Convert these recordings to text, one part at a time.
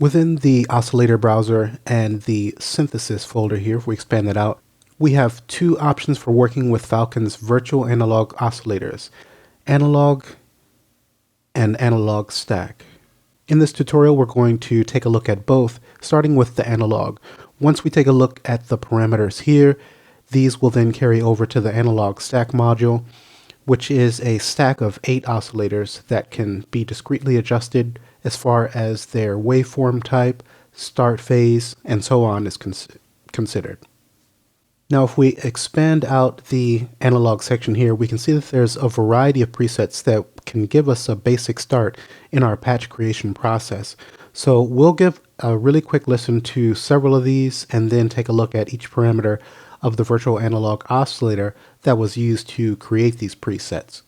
Within the oscillator browser and the synthesis folder here, if we expand that out, we have two options for working with Falcon's virtual analog oscillators, analog and analog stack. In this tutorial, we're going to take a look at both, starting with the analog. Once we take a look at the parameters here, these will then carry over to the analog stack module, which is a stack of 8 oscillators that can be discretely adjusted as far as their waveform type, start phase, and so on is considered. Now, if we expand out the analog section here, we can see that there's a variety of presets that can give us a basic start in our patch creation process. So we'll give a really quick listen to several of these and then take a look at each parameter of the virtual analog oscillator that was used to create these presets.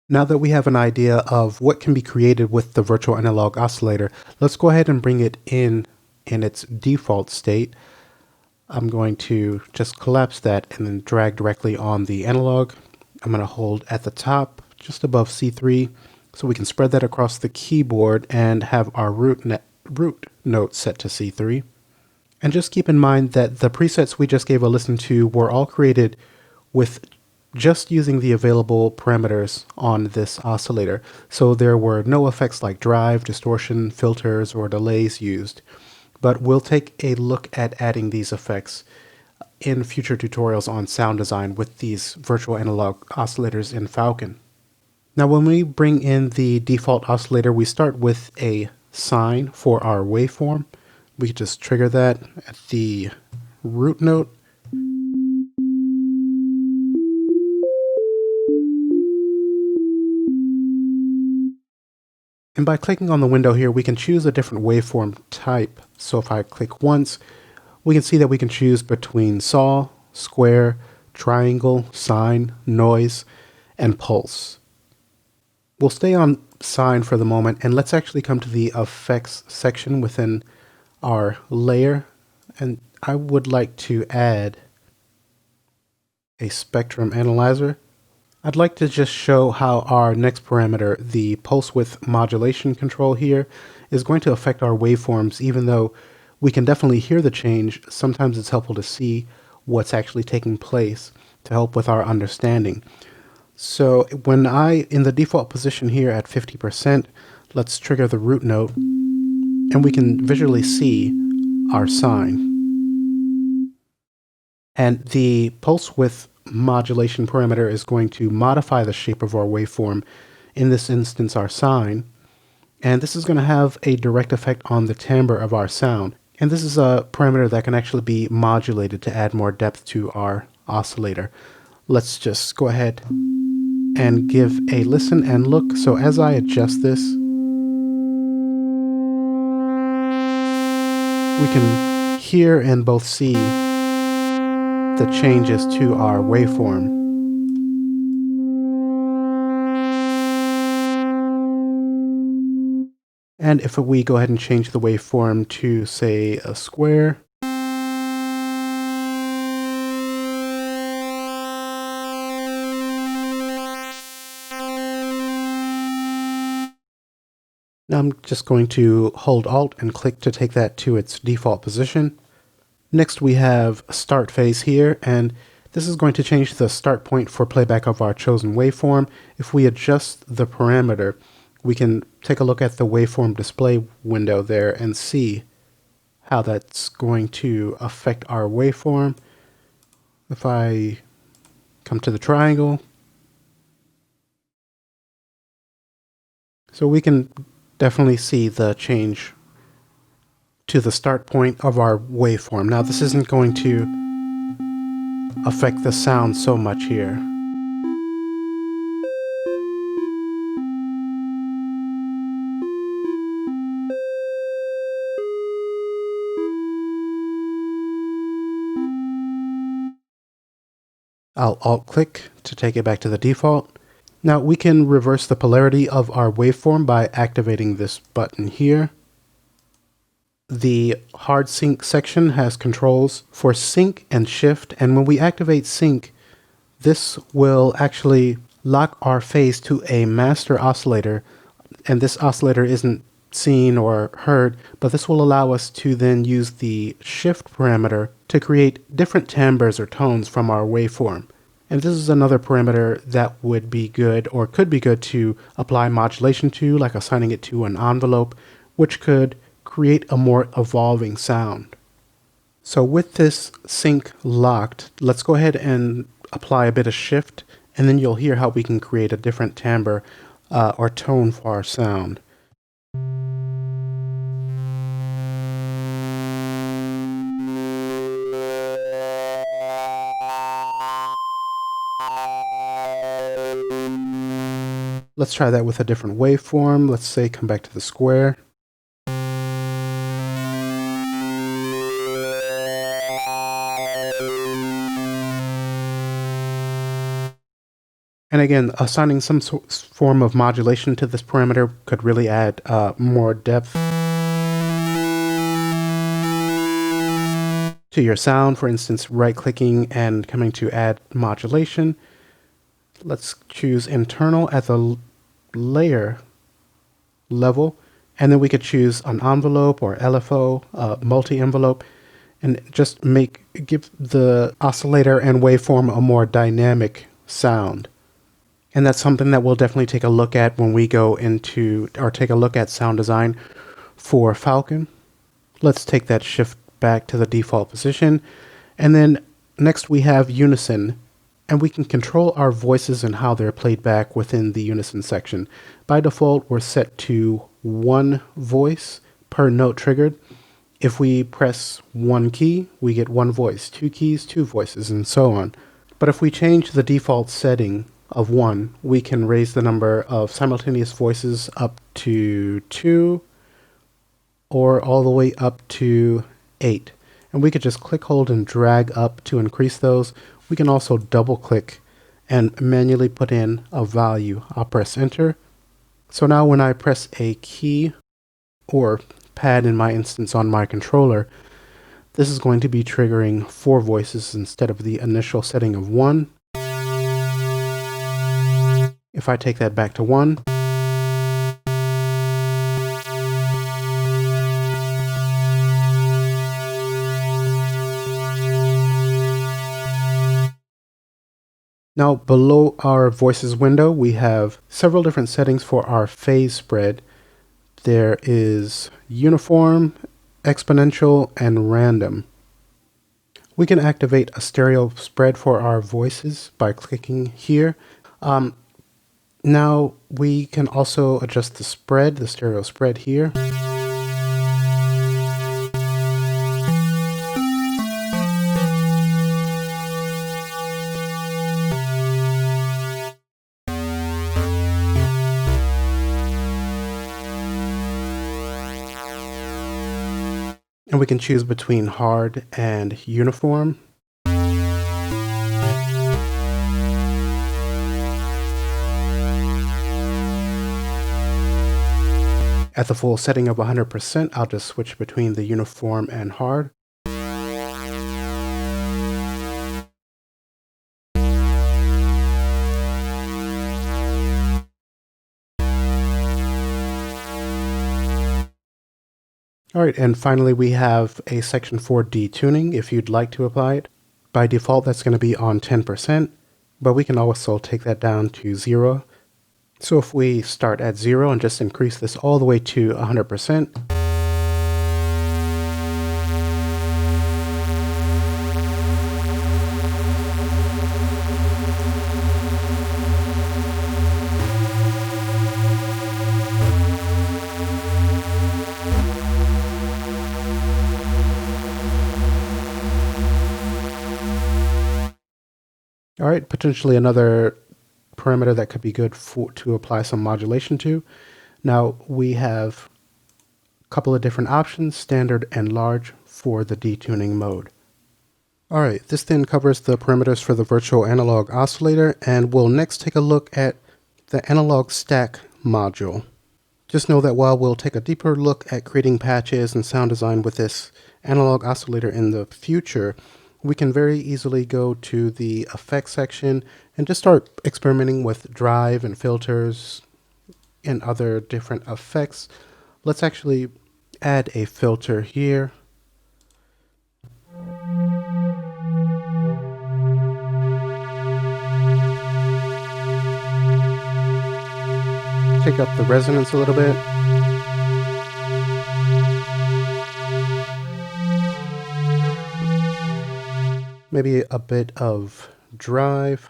Now that we have an idea of what can be created with the virtual analog oscillator, let's go ahead and bring it in its default state. I'm going to just collapse that and then drag directly on the analog. I'm going to hold at the top, just above C3, so we can spread that across the keyboard and have our root note set to C3. And just keep in mind that the presets we just gave a listen to were all created with just using the available parameters on this oscillator. So there were no effects like drive, distortion, filters, or delays used. But we'll take a look at adding these effects in future tutorials on sound design with these virtual analog oscillators in Falcon. Now, when we bring in the default oscillator, we start with a sine for our waveform. We can just trigger that at the root note. And by clicking on the window here, we can choose a different waveform type. So if I click once, we can see that we can choose between saw, square, triangle, sine, noise, and pulse. We'll stay on sine for the moment, and let's actually come to the effects section within our layer. And I would like to add a spectrum analyzer. I'd like to just show how our next parameter, the pulse width modulation control here, is going to affect our waveforms. Even though we can definitely hear the change, sometimes it's helpful to see what's actually taking place to help with our understanding. So when in the default position here at 50%, let's trigger the root note, and we can visually see our sine. And the pulse width modulation parameter is going to modify the shape of our waveform, in this instance our sine, and this is going to have a direct effect on the timbre of our sound. And this is a parameter that can actually be modulated to add more depth to our oscillator. Let's just go ahead and give a listen and look. So as I adjust this, we can hear and both see the changes to our waveform. And if we go ahead and change the waveform to, say, a square, now I'm just going to hold Alt and click to take that to its default position. Next we have start phase here, and this is going to change the start point for playback of our chosen waveform. If we adjust the parameter, we can take a look at the waveform display window there and see how that's going to affect our waveform. If I come to the triangle, so we can definitely see the change to the start point of our waveform. Now this isn't going to affect the sound so much here. I'll Alt-click to take it back to the default. Now we can reverse the polarity of our waveform by activating this button here. The hard sync section has controls for sync and shift, and when we activate sync, this will actually lock our phase to a master oscillator, and this oscillator isn't seen or heard, but this will allow us to then use the shift parameter to create different timbres or tones from our waveform. And this is another parameter that would be good or could be good to apply modulation to, like assigning it to an envelope, which could create a more evolving sound. So with this sync locked, let's go ahead and apply a bit of shift, and then you'll hear how we can create a different timbre or tone for our sound. Let's try that with a different waveform. Let's say come back to the square. And again, assigning some form of modulation to this parameter could really add more depth to your sound. For instance, right-clicking and coming to add modulation. Let's choose internal at the layer level, and then we could choose an envelope or LFO, multi-envelope, and just give the oscillator and waveform a more dynamic sound. And that's something that we'll definitely take a look at when we go into or take a look at sound design for Falcon. Let's take that shift back to the default position. And then next we have Unison, and we can control our voices and how they're played back within the Unison section. By default, we're set to one voice per note triggered. If we press one key, we get one voice, two keys, two voices, and so on. But if we change the default setting of 1, we can raise the number of simultaneous voices up to 2 or all the way up to 8. And we could just click, hold, and drag up to increase those. We can also double click and manually put in a value. I'll press enter. So now when I press a key or pad in my instance on my controller, this is going to be triggering 4 voices instead of the initial setting of 1. If I take that back to 1, now below our voices window, we have several different settings for our phase spread. There is uniform, exponential, and random. We can activate a stereo spread for our voices by clicking here. Now we can also adjust the spread, the stereo spread here. And we can choose between hard and uniform. At the full setting of 100%, I'll just switch between the uniform and hard. Alright, and finally we have a section for detuning if you'd like to apply it. By default that's going to be on 10%, but we can also take that down to 0. So if we start at 0 and just increase this all the way to 100%, alright, potentially another parameter that could be good to apply some modulation to. Now we have a couple of different options, standard and large, for the detuning mode. Alright, this then covers the parameters for the virtual analog oscillator, and we'll next take a look at the analog stack module. Just know that while we'll take a deeper look at creating patches and sound design with this analog oscillator in the future, we can very easily go to the effects section and just start experimenting with drive and filters and other different effects. Let's actually add a filter here. Take up the resonance a little bit. Maybe a bit of drive.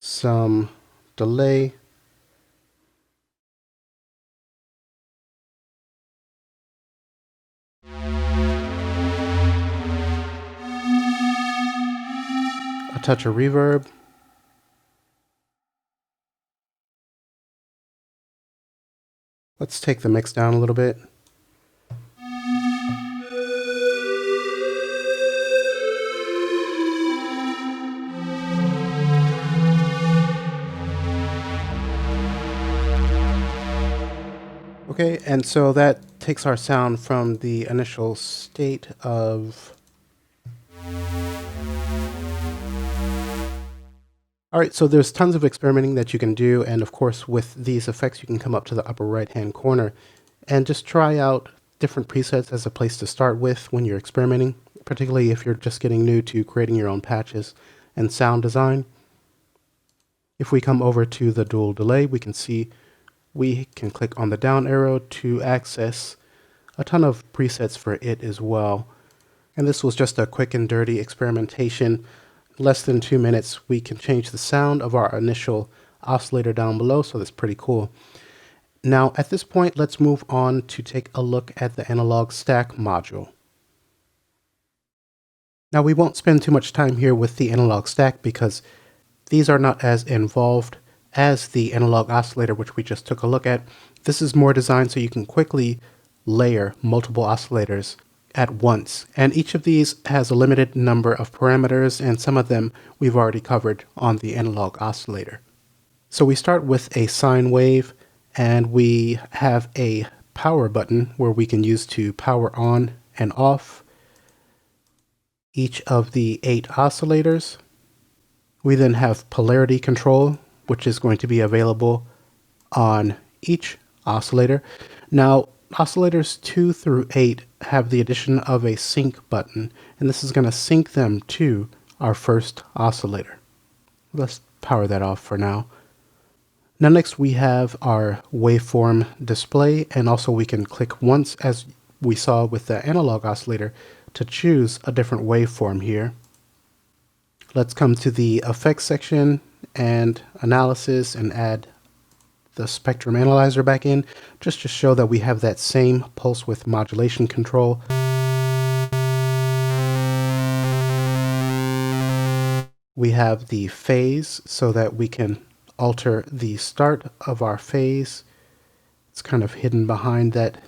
Some delay. A touch of reverb. Let's take the mix down a little bit. Okay, and so that takes our sound from the initial state of... Alright, so there's tons of experimenting that you can do, and of course with these effects you can come up to the upper right hand corner and just try out different presets as a place to start with when you're experimenting, particularly if you're just getting new to creating your own patches and sound design. If we come over to the dual delay, we can see we can click on the down arrow to access a ton of presets for it as well. And this was just a quick and dirty experimentation. Less than 2 minutes, we can change the sound of our initial oscillator down below, so that's pretty cool. Now, at this point, let's move on to take a look at the analog stack module. Now, we won't spend too much time here with the analog stack because these are not as involved as the analog oscillator, which we just took a look at. This is more designed so you can quickly layer multiple oscillators at once, and each of these has a limited number of parameters, and some of them we've already covered on the analog oscillator. So we start with a sine wave, and we have a power button where we can use to power on and off each of the 8 oscillators. We then have polarity control, which is going to be available on each oscillator. Now, oscillators 2 through 8 have the addition of a sync button, and this is going to sync them to our first oscillator. Let's power that off for now. Now next we have our waveform display, and also we can click once, as we saw with the analog oscillator, to choose a different waveform here. Let's come to the effects section and analysis and add the spectrum analyzer back in, just to show that we have that same pulse width modulation control. We have the phase so that we can alter the start of our phase. It's kind of hidden behind that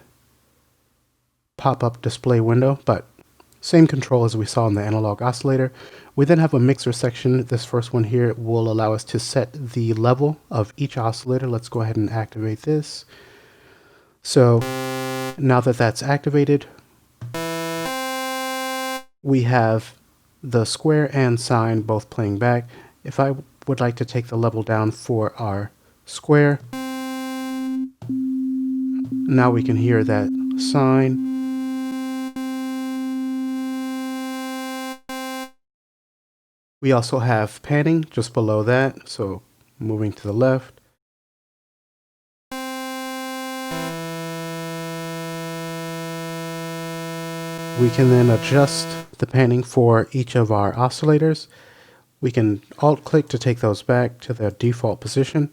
pop-up display window, but same control as we saw in the analog oscillator. We then have a mixer section. This first one here will allow us to set the level of each oscillator. Let's go ahead and activate this. So now that that's activated, we have the square and sine both playing back. If I would like to take the level down for our square, now we can hear that sine. We also have panning just below that, so moving to the left. We can then adjust the panning for each of our oscillators. We can alt-click to take those back to their default position.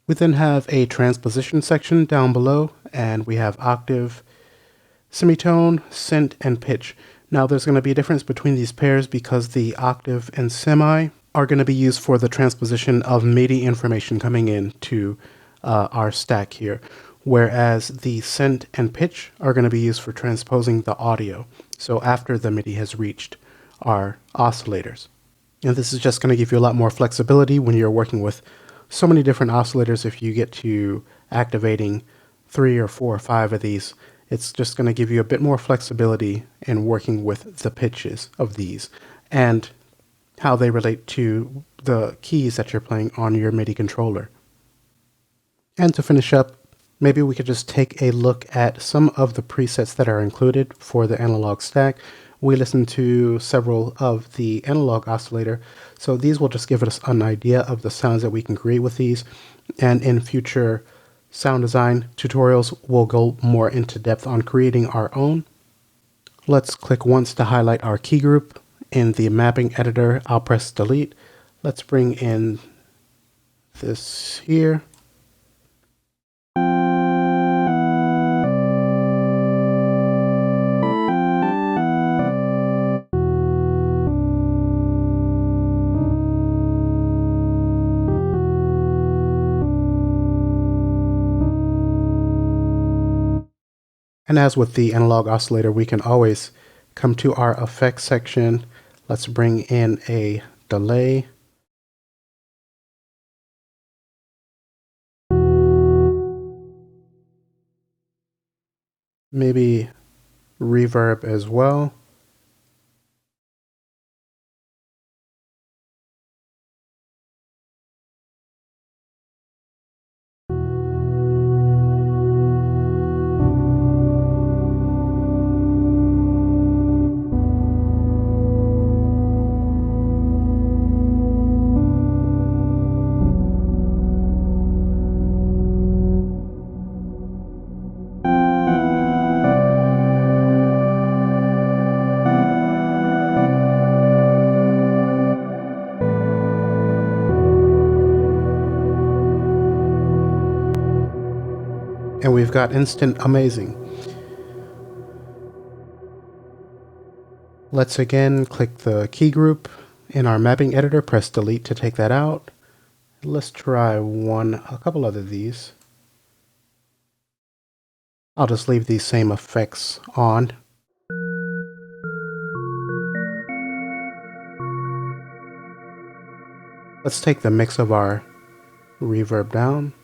We then have a transposition section down below, and we have octave, semitone, cent, and pitch. Now there's going to be a difference between these pairs because the octave and semi are going to be used for the transposition of MIDI information coming in to our stack here, whereas the cent and pitch are going to be used for transposing the audio, so after the MIDI has reached our oscillators. And this is just going to give you a lot more flexibility when you're working with so many different oscillators. If you get to activating 3 or 4 or 5 of these, it's just going to give you a bit more flexibility in working with the pitches of these and how they relate to the keys that you're playing on your MIDI controller. And to finish up, maybe we could just take a look at some of the presets that are included for the analog stack. We listened to several of the analog oscillator, so these will just give us an idea of the sounds that we can create with these, and in future sound design tutorials we'll go more into depth on creating our own. Let's click once to highlight our key group. In the mapping editor, I'll press delete. Let's bring in this here. And as with the analog oscillator, we can always come to our effects section. Let's bring in a delay. Maybe reverb as well. And we've got instant amazing. Let's again click the key group in our mapping editor, press delete to take that out. Let's try a couple of these. I'll just leave these same effects on. Let's take the mix of our reverb down.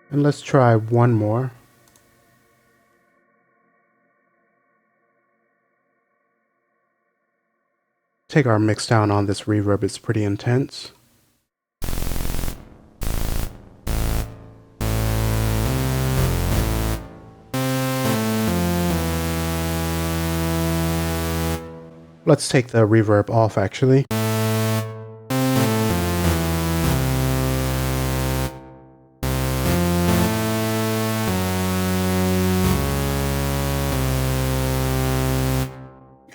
And let's try one more. Take our mix down on this reverb, it's pretty intense. Let's take the reverb off actually.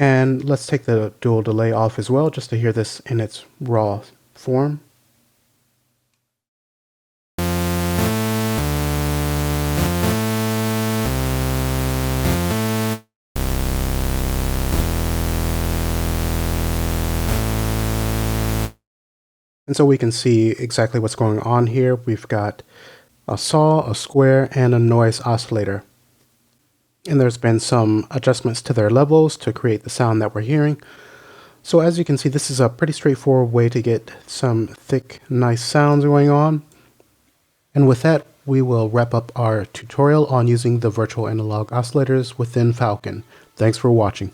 And let's take the dual delay off as well, just to hear this in its raw form. And so we can see exactly what's going on here. We've got a saw, a square, and a noise oscillator. And there's been some adjustments to their levels to create the sound that we're hearing. So as you can see, this is a pretty straightforward way to get some thick, nice sounds going on. And with that, we will wrap up our tutorial on using the virtual analog oscillators within Falcon. Thanks for watching.